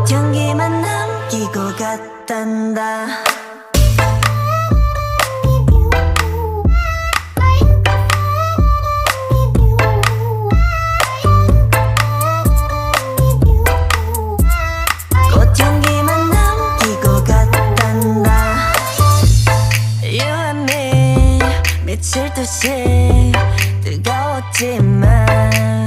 꽃향기만 남기고 갔단다. 꽃향기만 남기고 갔단다. You and me 미칠 듯이 뜨거웠지만